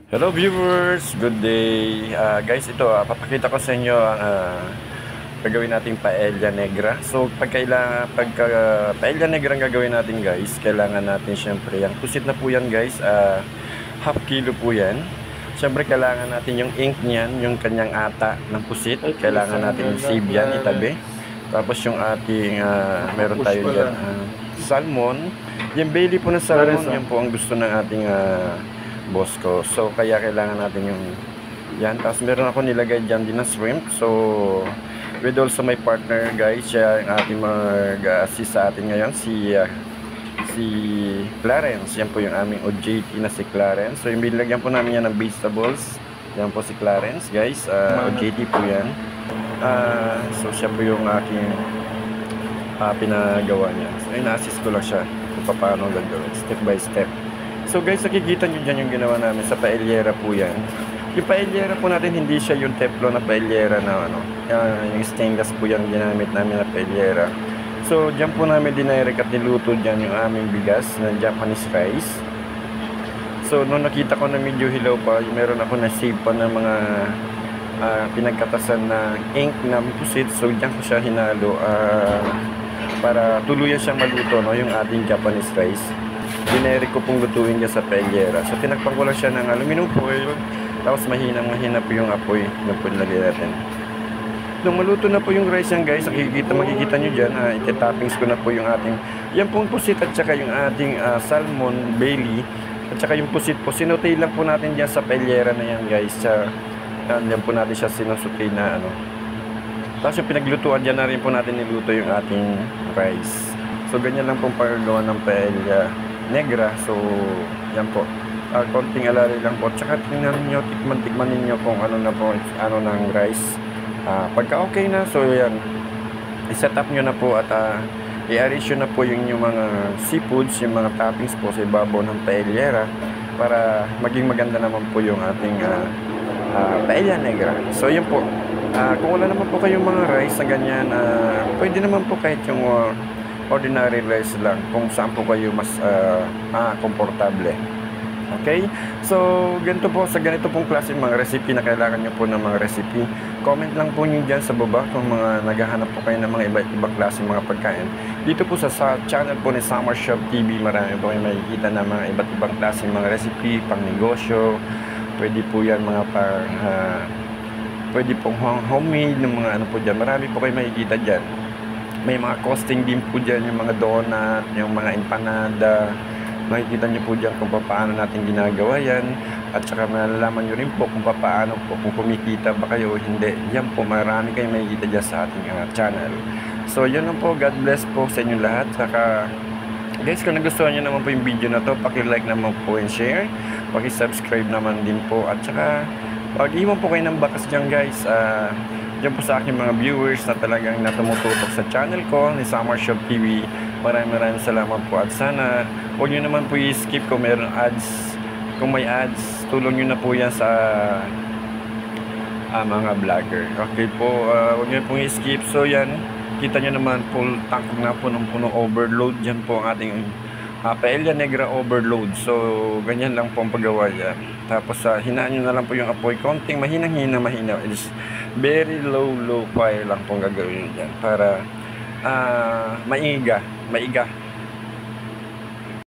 Hello viewers, good day. Guys, ito papakita ko sa inyo ang gagawin nating paella negra. So pagka paella negra ang gagawin natin guys, kailangan natin syempre yung pusit na po yan guys. Half kilo po yan. Syempre kailangan natin yung ink niyan, yung kanyang ata ng pusit. Kailangan natin save yan, itabi. Tapos yung ating meron tayo dyan salmon. Yung belly po ng salmon, yan po ang gusto ng ating boss ko. So kaya kailangan natin yung yan. Tapos meron ako nilagay dyan din na shrimp. So with also my partner guys, siya ang ating mag-assist sa atin ngayon, si Clarence. Yan po yung aming OJT na si Clarence. So yung binilagyan po namin yan ng vegetables. Yan po si Clarence guys, OJT po yan. So siya po yung aking pinagawa niya. So ina-assist ko lang siya kung paano gagawin step by step. So guys, nakikita nyo dyan yung ginawa namin sa paellera po yan. Yung paellera po natin, hindi siya yung teflon na paellera na yung stainless po yan ginamit namin na paellera. So dyan po namin dinirect at niluto dyan yung aming bigas na Japanese rice. So nung nakita ko na medyo hilaw pa, meron ako na save pa ng mga pinagkatasan na ink na pusit. So dyan ko siya hinalo para tuluyan siyang maluto, yung ating Japanese rice. Dineric ko pong lutuin niya sa paellera. So tinakpan ko lang siya ng aluminum foil. Tapos mahina po yung apoy na po nilagay natin. Nung maluto na po yung rice yan guys, makikita nyo dyan, iti-toppings ko na po yung ating, yan pong pusit at saka yung ating salmon belly. At saka yung pusit po, sinutay lang po natin dyan sa paellera na yan guys. Yan po natin siya sinusutay na Tapos yung pinaglutuan dyan na rin po natin niluto yung ating rice. So ganyan lang pong paggawa ng paella negra. So yan po, konting alalay lang po. Tsaka tingnan niyo, tikman ninyo kung ano na po, ano ng rice. Pagka okay na, so yan, i-set up nyo na po at i-arrange na po yung mga seafoods, yung mga toppings po sa ibabaw ng paellera para maging maganda naman po yung ating paella negra. So yun po, kung wala naman po kayong mga rice na ganyan, pwede naman po kahit yung ordinary rice lang kung saan po kayo mas komportable. Okay? So, ganito po, sa ganito pong klase mga recipe na kailangan nyo po ng mga recipe, comment lang po nyo dyan sa baba kung mga naghahanap po kayo ng mga iba't ibang klase mga pagkain. Dito po sa channel po ni Summer Shop TV, marami po kayo makikita na mga iba't ibang klase mga recipe, pang negosyo, pwede po yan mga pwede pong homemade ng mga po dyan, marami po kayo makikita dyan. May mga costing din po dyan, yung mga donut, yung mga empanada. Makikita nyo po dyan kung paano natin ginagawa yan. At saka malalaman nyo rin po kung paano po, kung kumikita ba kayo o hindi. Yan po, marami kayong makikita dyan sa ating channel. So yun lang po, God bless po sa inyo lahat. Saka guys, kung nagustuhan nyo naman po yung video na to, paki-like naman po and share. Paki-subscribe naman din po. At saka pag-iwan po kayo ng bakas dyan guys. Diyan po sa aking mga viewers na talagang natumututok sa channel ko ni Summer Shop TV. Maraming salamat po at sana huwag nyo naman po i-skip kung mayroong ads. Kung may ads, tulong nyo na po yan sa mga vlogger. Okay po, huwag nyo pong i-skip. So yan, kita nyo naman full tank na punong-puno overload. Yan po ang ating paella negra overload. So ganyan lang po ang paggawa yan. Tapos hinaan nyo na lang po yung apoy, konting mahina. It is very low fire lang pong gagawin yan para maiga